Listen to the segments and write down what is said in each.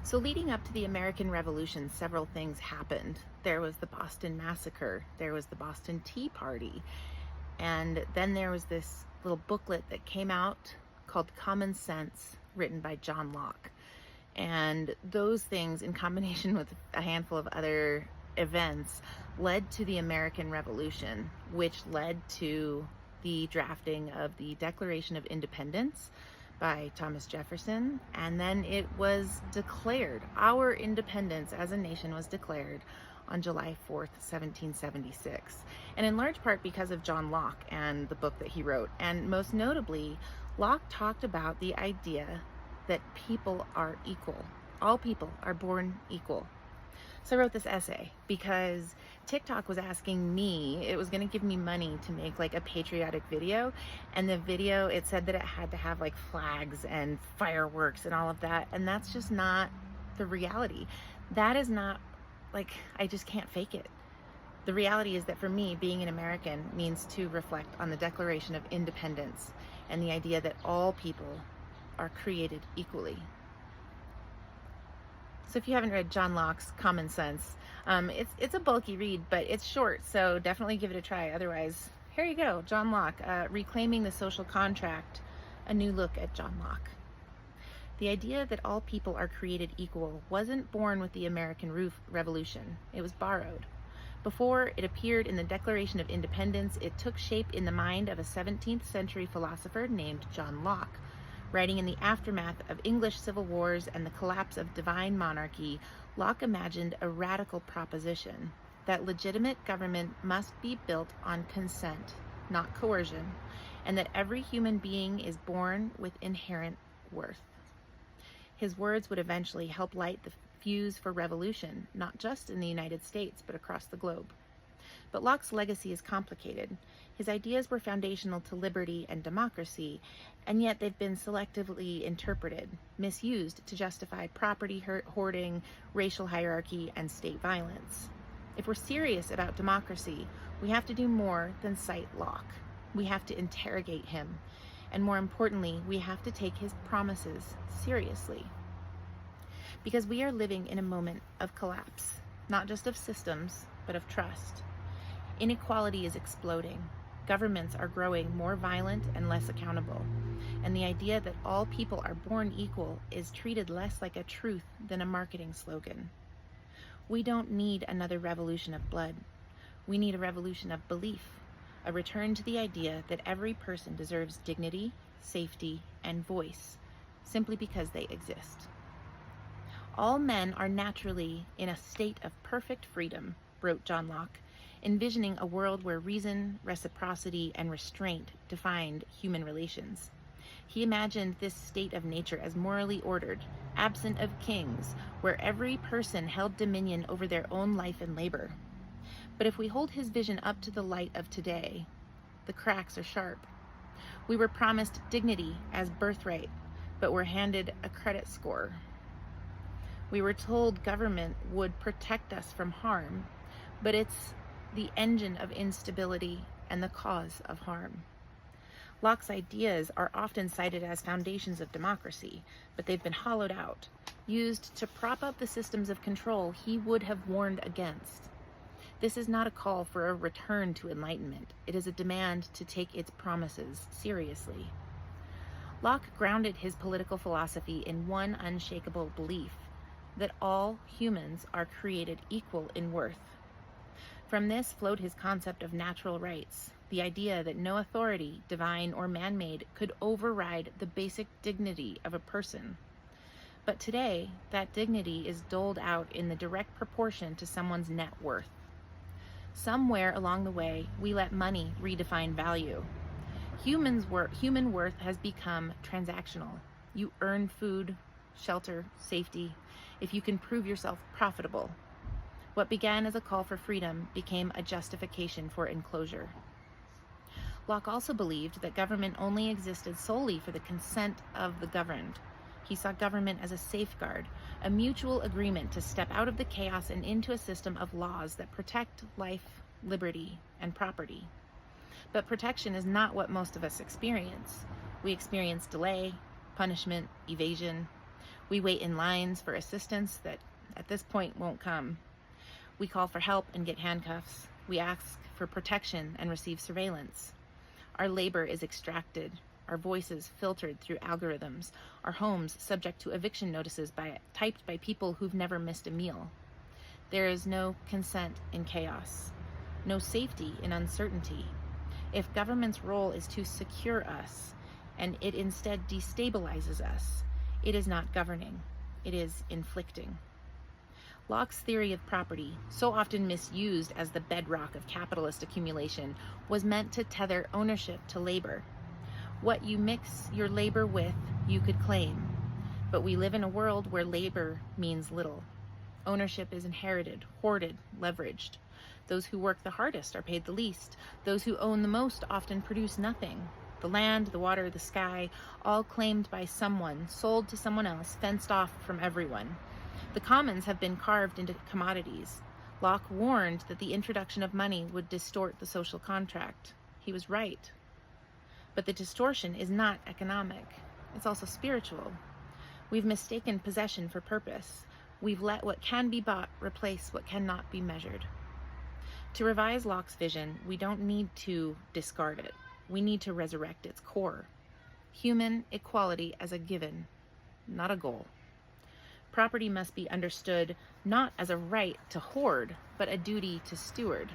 So, leading up to the American Revolution, several things happened. There was the Boston Massacre, there was the Boston Tea Party, and then there was this little booklet that came out called Common Sense, written by John Locke. And those things, in combination with a handful of other events, led to the American Revolution, which led to the drafting of the Declaration of Independence by Thomas Jefferson. And then it was declared, our independence as a nation was declared on July 4th, 1776. And in large part because of John Locke and the book that he wrote. And most notably, Locke talked about the idea that people are equal. All people are born equal. So I wrote this essay because TikTok was asking me, it was going to give me money to make like a patriotic video. And the video, it said that it had to have like flags and fireworks and all of that. And that's just not the reality. That is not, like, I just can't fake it. The reality is that for me, being an American means to reflect on the Declaration of Independence and the idea that all people are created equally. So if you haven't read John Locke's Common Sense, it's a bulky read, but it's short, so definitely give it a try. Otherwise, here you go, John Locke, Reclaiming the Social Contract, a new look at John Locke. The idea that all people are created equal wasn't born with the American Revolution. It was borrowed. Before it appeared in the Declaration of Independence, it took shape in the mind of a 17th century philosopher named John Locke. Writing in the aftermath of English civil wars and the collapse of divine monarchy, Locke imagined a radical proposition that legitimate government must be built on consent, not coercion, and that every human being is born with inherent worth. His words would eventually help light the fuse for revolution, not just in the United States, but across the globe. But Locke's legacy is complicated. His ideas were foundational to liberty and democracy, and yet they've been selectively interpreted, misused to justify property hoarding, racial hierarchy, and state violence. If we're serious about democracy, we have to do more than cite Locke. We have to interrogate him, and more importantly, we have to take his promises seriously. Because we are living in a moment of collapse, not just of systems, but of trust. Inequality is exploding. Governments are growing more violent and less accountable. And the idea that all people are born equal is treated less like a truth than a marketing slogan. We don't need another revolution of blood. We need a revolution of belief, a return to the idea that every person deserves dignity, safety, and voice, simply because they exist. All men are naturally in a state of perfect freedom, wrote John Locke, envisioning a world where reason, reciprocity, and restraint defined human relations. He imagined this state of nature as morally ordered, absent of kings, where every person held dominion over their own life and labor. But if we hold his vision up to the light of today, the cracks are sharp. We were promised dignity as birthright, but were handed a credit score. We were told government would protect us from harm, but it's the engine of instability and the cause of harm. Locke's ideas are often cited as foundations of democracy, but they've been hollowed out, used to prop up the systems of control he would have warned against. This is not a call for a return to enlightenment. It is a demand to take its promises seriously. Locke grounded his political philosophy in one unshakable belief, that all humans are created equal in worth. From this flowed his concept of natural rights, the idea that no authority, divine or man-made, could override the basic dignity of a person. But today, that dignity is doled out in the direct proportion to someone's net worth. Somewhere along the way, we let money redefine value. Human worth has become transactional. You earn food, shelter, safety, if you can prove yourself profitable. What began as a call for freedom became a justification for enclosure. Locke also believed that government only existed solely for the consent of the governed. He saw government as a safeguard, a mutual agreement to step out of the chaos and into a system of laws that protect life, liberty, and property. But protection is not what most of us experience. We experience delay, punishment, evasion. We wait in lines for assistance that at this point won't come. We call for help and get handcuffs. We ask for protection and receive surveillance. Our labor is extracted, our voices filtered through algorithms, our homes subject to eviction notices typed by people who've never missed a meal. There is no consent in chaos, no safety in uncertainty. If government's role is to secure us, and it instead destabilizes us, it is not governing, it is inflicting. Locke's theory of property, so often misused as the bedrock of capitalist accumulation, was meant to tether ownership to labor. What you mix your labor with, you could claim. But we live in a world where labor means little. Ownership is inherited, hoarded, leveraged. Those who work the hardest are paid the least. Those who own the most often produce nothing. The land, the water, the sky, all claimed by someone, sold to someone else, fenced off from everyone. The commons have been carved into commodities. Locke warned that the introduction of money would distort the social contract. He was right. But the distortion is not economic. It's also spiritual. We've mistaken possession for purpose. We've let what can be bought replace what cannot be measured. To revise Locke's vision, we don't need to discard it. We need to resurrect its core. Human equality as a given, not a goal. Property must be understood not as a right to hoard, but a duty to steward.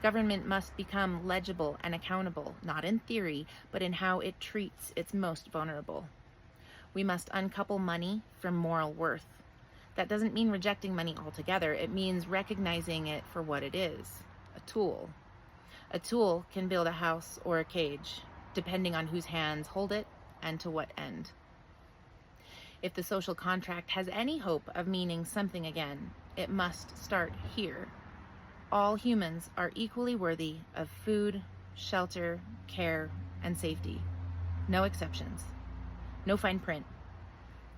Government must become legible and accountable, not in theory, but in how it treats its most vulnerable. We must uncouple money from moral worth. That doesn't mean rejecting money altogether. It means recognizing it for what it is, a tool. A tool can build a house or a cage, depending on whose hands hold it and to what end. If the social contract has any hope of meaning something again, it must start here. All humans are equally worthy of food, shelter, care, and safety. No exceptions. No fine print.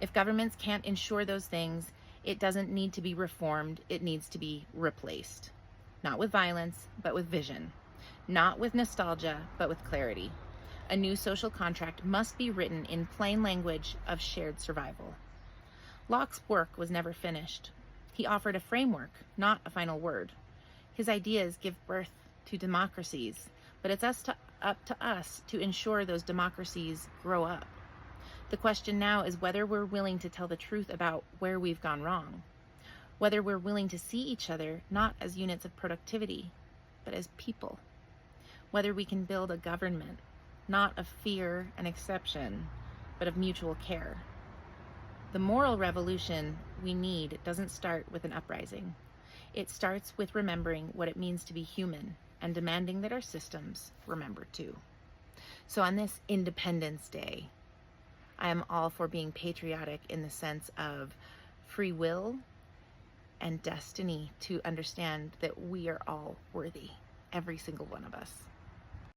If governments can't ensure those things, it doesn't need to be reformed, it needs to be replaced. Not with violence, but with vision. Not with nostalgia, but with clarity. A new social contract must be written in plain language of shared survival. Locke's work was never finished. He offered a framework, not a final word. His ideas give birth to democracies, but it's up to us to ensure those democracies grow up. The question now is whether we're willing to tell the truth about where we've gone wrong, whether we're willing to see each other not as units of productivity, but as people, whether we can build a government not of fear and exception, but of mutual care. The moral revolution we need doesn't start with an uprising. It starts with remembering what it means to be human and demanding that our systems remember too. So on this Independence Day, I am all for being patriotic in the sense of free will and destiny to understand that we are all worthy, every single one of us.